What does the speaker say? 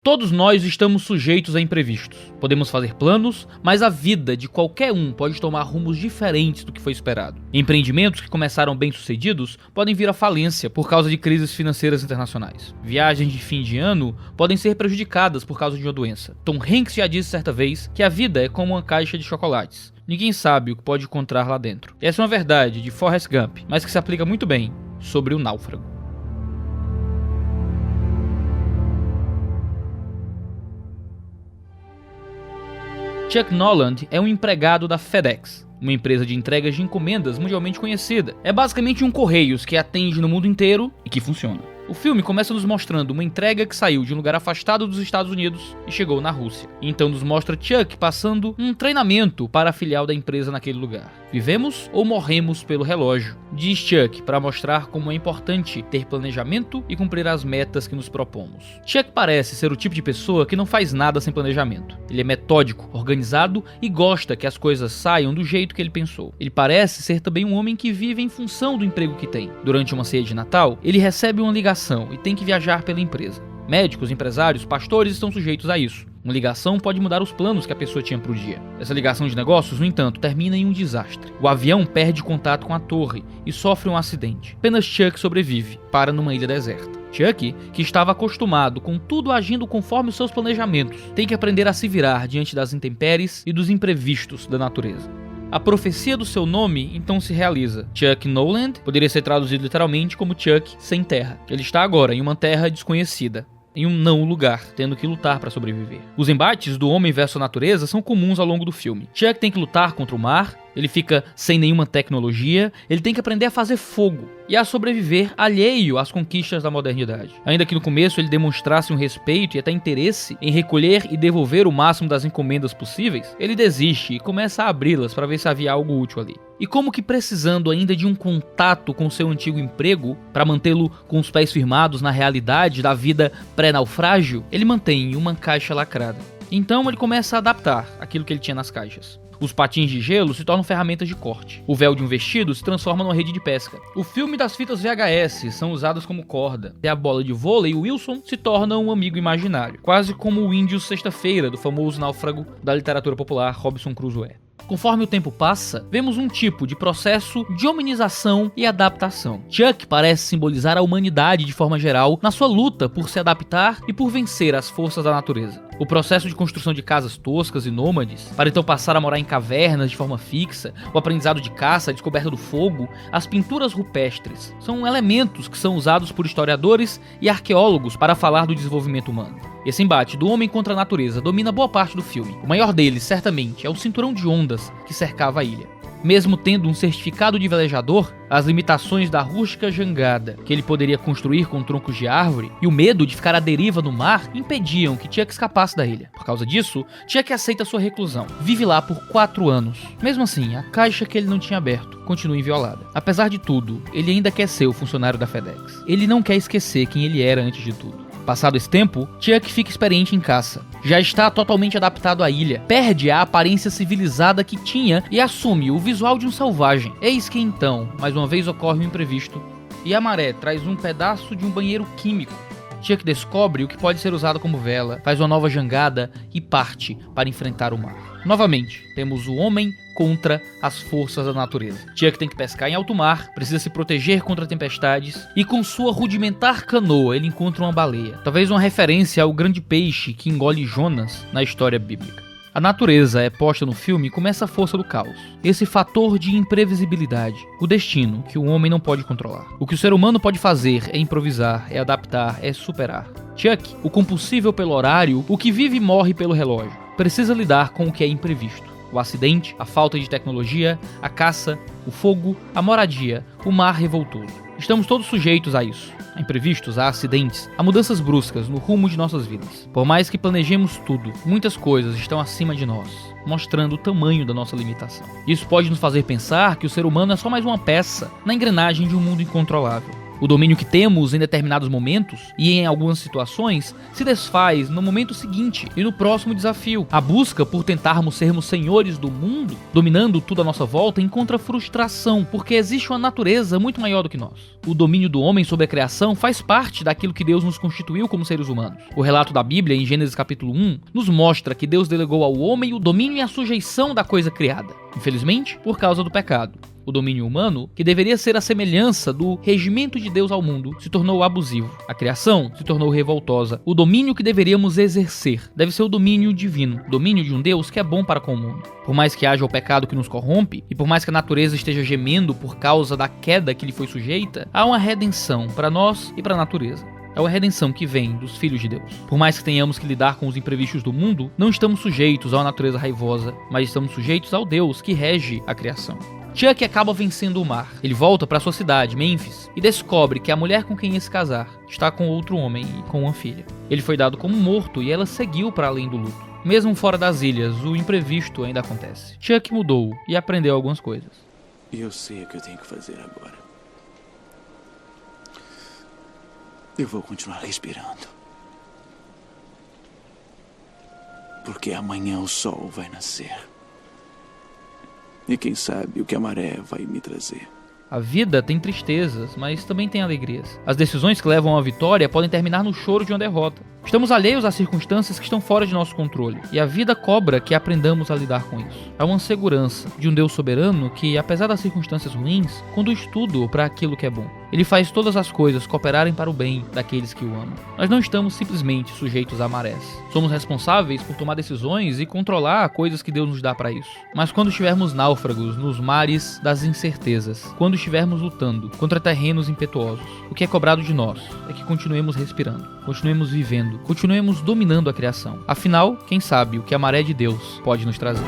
Todos nós estamos sujeitos a imprevistos. Podemos fazer planos, mas a vida de qualquer um pode tomar rumos diferentes do que foi esperado. Empreendimentos que começaram bem-sucedidos podem vir à falência por causa de crises financeiras internacionais. Viagens de fim de ano podem ser prejudicadas por causa de uma doença. Tom Hanks já disse certa vez que a vida é como uma caixa de chocolates. Ninguém sabe o que pode encontrar lá dentro. Essa é uma verdade de Forrest Gump, mas que se aplica muito bem sobre o náufrago. Chuck Noland é um empregado da FedEx, uma empresa de entregas de encomendas mundialmente conhecida. É basicamente um Correios que atende no mundo inteiro e que funciona. O filme começa nos mostrando uma entrega que saiu de um lugar afastado dos Estados Unidos e chegou na Rússia. Então nos mostra Chuck passando um treinamento para a filial da empresa naquele lugar. Vivemos ou morremos pelo relógio, diz Chuck, para mostrar como é importante ter planejamento e cumprir as metas que nos propomos. Chuck parece ser o tipo de pessoa que não faz nada sem planejamento. Ele é metódico, organizado e gosta que as coisas saiam do jeito que ele pensou. Ele parece ser também um homem que vive em função do emprego que tem. Durante uma ceia de Natal, ele recebe uma ligação e tem que viajar pela empresa. Médicos, empresários, pastores estão sujeitos a isso. Uma ligação pode mudar os planos que a pessoa tinha para o dia. Essa ligação de negócios, no entanto, termina em um desastre. O avião perde contato com a torre e sofre um acidente. Apenas Chuck sobrevive, para numa ilha deserta. Chuck, que estava acostumado com tudo agindo conforme os seus planejamentos, tem que aprender a se virar diante das intempéries e dos imprevistos da natureza. A profecia do seu nome então se realiza. Chuck Noland poderia ser traduzido literalmente como Chuck sem terra. Ele está agora em uma terra desconhecida, em um não lugar, tendo que lutar para sobreviver. Os embates do homem versus a natureza são comuns ao longo do filme. Chuck tem que lutar contra o mar, ele fica sem nenhuma tecnologia, ele tem que aprender a fazer fogo e a sobreviver alheio às conquistas da modernidade. Ainda que no começo ele demonstrasse um respeito e até interesse em recolher e devolver o máximo das encomendas possíveis, ele desiste e começa a abri-las para ver se havia algo útil ali. E como que precisando ainda de um contato com seu antigo emprego para mantê-lo com os pés firmados na realidade da vida pré-naufrágio, ele mantém uma caixa lacrada. Então ele começa a adaptar aquilo que ele tinha nas caixas. Os patins de gelo se tornam ferramentas de corte. O véu de um vestido se transforma numa rede de pesca. O filme das fitas VHS são usadas como corda. E a bola de vôlei Wilson se torna um amigo imaginário. Quase como o índio Sexta-feira do famoso náufrago da literatura popular Robinson Crusoe. Conforme o tempo passa, vemos um tipo de processo de hominização e adaptação. Chuck parece simbolizar a humanidade de forma geral na sua luta por se adaptar e por vencer as forças da natureza. O processo de construção de casas toscas e nômades, para então passar a morar em cavernas de forma fixa, o aprendizado de caça, a descoberta do fogo, as pinturas rupestres, são elementos que são usados por historiadores e arqueólogos para falar do desenvolvimento humano. Esse embate do homem contra a natureza domina boa parte do filme. O maior deles, certamente, é o cinturão de ondas que cercava a ilha. Mesmo tendo um certificado de velejador, as limitações da rústica jangada que ele poderia construir com troncos de árvore e o medo de ficar à deriva no mar impediam que Chuck escapasse da ilha. Por causa disso, Chuck aceita sua reclusão. Vive lá por 4 anos. Mesmo assim, a caixa que ele não tinha aberto continua inviolada. Apesar de tudo, ele ainda quer ser o funcionário da FedEx. Ele não quer esquecer quem ele era antes de tudo. Passado esse tempo, Chuck fica experiente em caça. Já está totalmente adaptado à ilha, perde a aparência civilizada que tinha e assume o visual de um selvagem. Eis que então, mais uma vez ocorre um imprevisto, e a maré traz um pedaço de um banheiro químico. Chuck descobre o que pode ser usado como vela, faz uma nova jangada e parte para enfrentar o mar. Novamente, temos o homem contra as forças da natureza. Chuck tem que pescar em alto mar, precisa se proteger contra tempestades e com sua rudimentar canoa ele encontra uma baleia. Talvez uma referência ao grande peixe que engole Jonas na história bíblica. A natureza é posta no filme como essa força do caos, esse fator de imprevisibilidade, o destino que o homem não pode controlar. O que o ser humano pode fazer é improvisar, é adaptar, é superar. Chuck, o compulsível pelo horário, o que vive e morre pelo relógio, precisa lidar com o que é imprevisto. O acidente, a falta de tecnologia, a caça, o fogo, a moradia, o mar revoltoso. Estamos todos sujeitos a isso, a imprevistos, a acidentes, a mudanças bruscas no rumo de nossas vidas. Por mais que planejemos tudo, muitas coisas estão acima de nós, mostrando o tamanho da nossa limitação. Isso pode nos fazer pensar que o ser humano é só mais uma peça na engrenagem de um mundo incontrolável. O domínio que temos em determinados momentos e em algumas situações se desfaz no momento seguinte e no próximo desafio. A busca por tentarmos sermos senhores do mundo, dominando tudo à nossa volta, encontra frustração, porque existe uma natureza muito maior do que nós. O domínio do homem sobre a criação faz parte daquilo que Deus nos constituiu como seres humanos. O relato da Bíblia, em Gênesis capítulo 1, nos mostra que Deus delegou ao homem o domínio e a sujeição da coisa criada. Infelizmente, por causa do pecado. O domínio humano, que deveria ser a semelhança do regimento de Deus ao mundo, se tornou abusivo. A criação se tornou revoltosa. O domínio que deveríamos exercer deve ser o domínio divino, o domínio de um Deus que é bom para com o mundo. Por mais que haja o pecado que nos corrompe, e por mais que a natureza esteja gemendo por causa da queda que lhe foi sujeita, há uma redenção para nós e para a natureza. É uma redenção que vem dos filhos de Deus. Por mais que tenhamos que lidar com os imprevistos do mundo, não estamos sujeitos a uma natureza raivosa, mas estamos sujeitos ao Deus que rege a criação. Chuck acaba vencendo o mar. Ele volta para sua cidade, Memphis, e descobre que a mulher com quem ia se casar está com outro homem e com uma filha. Ele foi dado como morto e ela seguiu para além do luto. Mesmo fora das ilhas, o imprevisto ainda acontece. Chuck mudou e aprendeu algumas coisas. Eu sei o que eu tenho que fazer agora. Eu vou continuar respirando. Porque amanhã o sol vai nascer. E quem sabe o que a maré vai me trazer. A vida tem tristezas, mas também tem alegrias. As decisões que levam à vitória podem terminar no choro de uma derrota. Estamos alheios às circunstâncias que estão fora de nosso controle, e a vida cobra que aprendamos a lidar com isso. Há uma segurança de um Deus soberano que, apesar das circunstâncias ruins, conduz tudo para aquilo que é bom. Ele faz todas as coisas cooperarem para o bem daqueles que o amam. Nós não estamos simplesmente sujeitos a marés. Somos responsáveis por tomar decisões e controlar coisas que Deus nos dá para isso. Mas quando estivermos náufragos nos mares das incertezas, quando estivermos lutando contra terrenos impetuosos, o que é cobrado de nós é que continuemos respirando, continuemos vivendo, continuemos dominando a criação. Afinal, quem sabe o que a maré de Deus pode nos trazer.